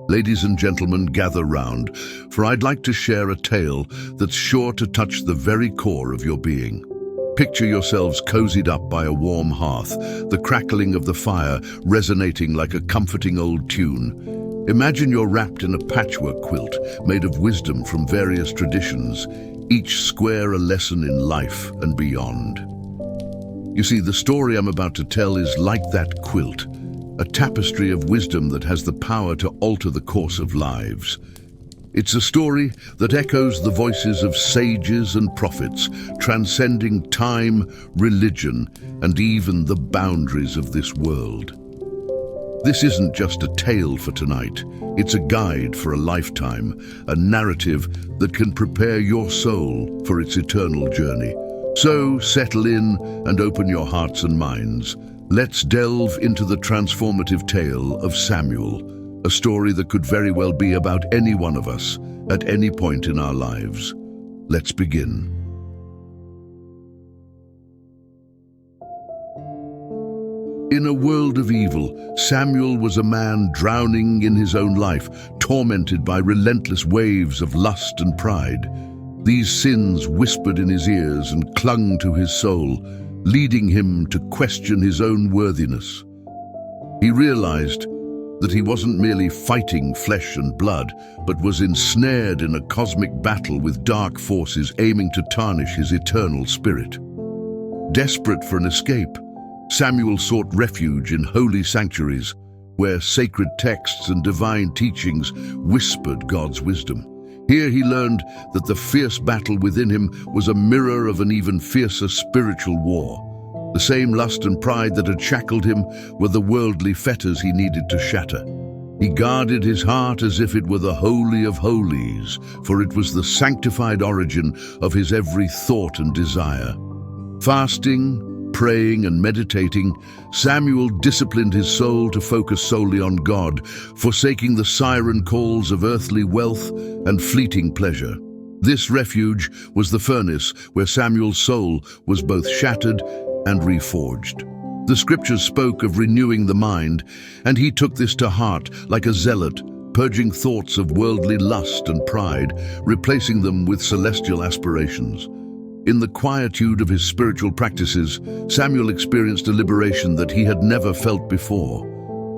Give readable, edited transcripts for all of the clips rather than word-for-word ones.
Ladies and gentlemen, gather round, for I'd like to share a tale that's sure to touch the very core of your being. Picture yourselves cozied up by a warm hearth, the crackling of the fire resonating like a comforting old tune. Imagine you're wrapped in a patchwork quilt made of wisdom from various traditions, each square a lesson in life and beyond. You see, the story I'm about to tell is like that quilt, a tapestry of wisdom that has the power to alter the course of lives. It's a story that echoes the voices of sages and prophets, transcending time, religion, and even the boundaries of this world. This isn't just a tale for tonight. It's a guide for a lifetime, a narrative that can prepare your soul for its eternal journey. So settle in and open your hearts and minds. Let's delve into the transformative tale of Samuel, a story that could very well be about any one of us at any point in our lives. Let's begin. In a world of evil, Samuel was a man drowning in his own life, tormented by relentless waves of lust and pride. These sins whispered in his ears and clung to his soul, leading him to question his own worthiness. He realized that he wasn't merely fighting flesh and blood, but was ensnared in a cosmic battle with dark forces aiming to tarnish his eternal spirit. Desperate for an escape, Samuel sought refuge in holy sanctuaries, where sacred texts and divine teachings whispered God's wisdom. Here he learned that the fierce battle within him was a mirror of an even fiercer spiritual war. The same lust and pride that had shackled him were the worldly fetters he needed to shatter. He guarded his heart as if it were the Holy of Holies, for it was the sanctified origin of his every thought and desire. Fasting, praying and meditating, Samuel disciplined his soul to focus solely on God, forsaking the siren calls of earthly wealth and fleeting pleasure. This refuge was the furnace where Samuel's soul was both shattered and reforged. The scriptures spoke of renewing the mind, and he took this to heart like a zealot, purging thoughts of worldly lust and pride, replacing them with celestial aspirations. In the quietude of his spiritual practices, Samuel experienced a liberation that he had never felt before.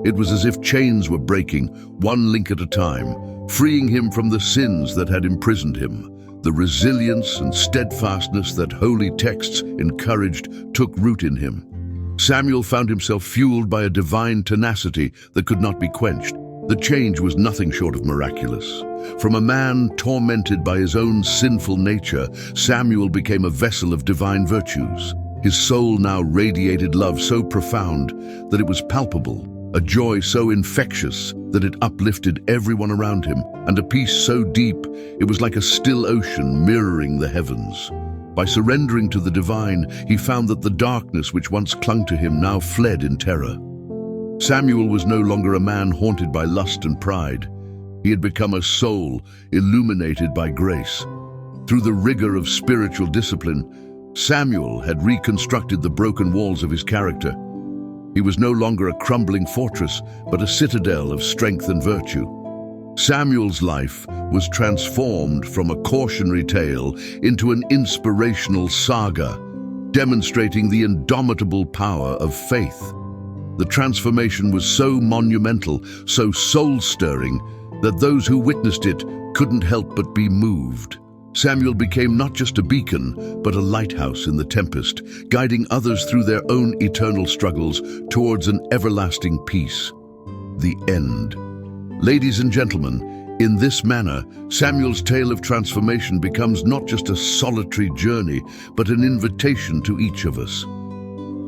It was as if chains were breaking, one link at a time, freeing him from the sins that had imprisoned him. The resilience and steadfastness that holy texts encouraged took root in him. Samuel found himself fueled by a divine tenacity that could not be quenched. The change was nothing short of miraculous. From a man tormented by his own sinful nature, Samuel became a vessel of divine virtues. His soul now radiated love so profound that it was palpable, a joy so infectious that it uplifted everyone around him, and a peace so deep it was like a still ocean mirroring the heavens. By surrendering to the divine, he found that the darkness which once clung to him now fled in terror. Samuel was no longer a man haunted by lust and pride. He had become a soul illuminated by grace. Through the rigor of spiritual discipline, Samuel had reconstructed the broken walls of his character. He was no longer a crumbling fortress, but a citadel of strength and virtue. Samuel's life was transformed from a cautionary tale into an inspirational saga, demonstrating the indomitable power of faith. The transformation was so monumental, so soul-stirring, that those who witnessed it couldn't help but be moved. Samuel became not just a beacon, but a lighthouse in the tempest, guiding others through their own eternal struggles towards an everlasting peace. The end. Ladies and gentlemen, in this manner, Samuel's tale of transformation becomes not just a solitary journey, but an invitation to each of us.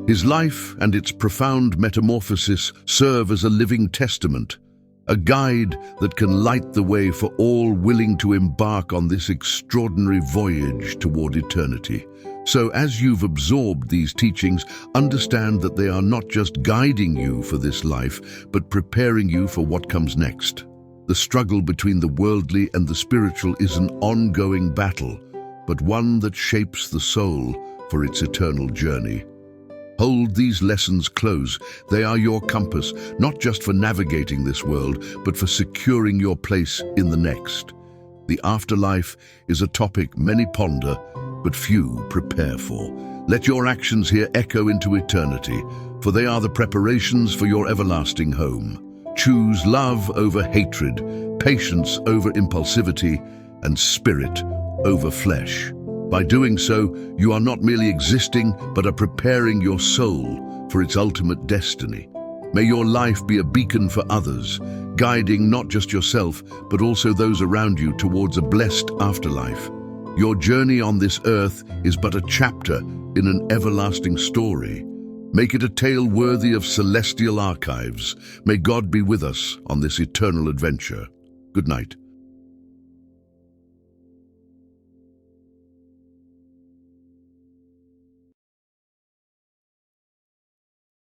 His life and its profound metamorphosis serve as a living testament, a guide that can light the way for all willing to embark on this extraordinary voyage toward eternity. So as you've absorbed these teachings, understand that they are not just guiding you for this life, but preparing you for what comes next. The struggle between the worldly and the spiritual is an ongoing battle, but one that shapes the soul for its eternal journey. Hold these lessons close. They are your compass, not just for navigating this world, but for securing your place in the next. The afterlife is a topic many ponder, but few prepare for. Let your actions here echo into eternity, for they are the preparations for your everlasting home. Choose love over hatred, patience over impulsivity, and spirit over flesh. By doing so, you are not merely existing, but are preparing your soul for its ultimate destiny. May your life be a beacon for others, guiding not just yourself, but also those around you towards a blessed afterlife. Your journey on this earth is but a chapter in an everlasting story. Make it a tale worthy of celestial archives. May God be with us on this eternal adventure. Good night.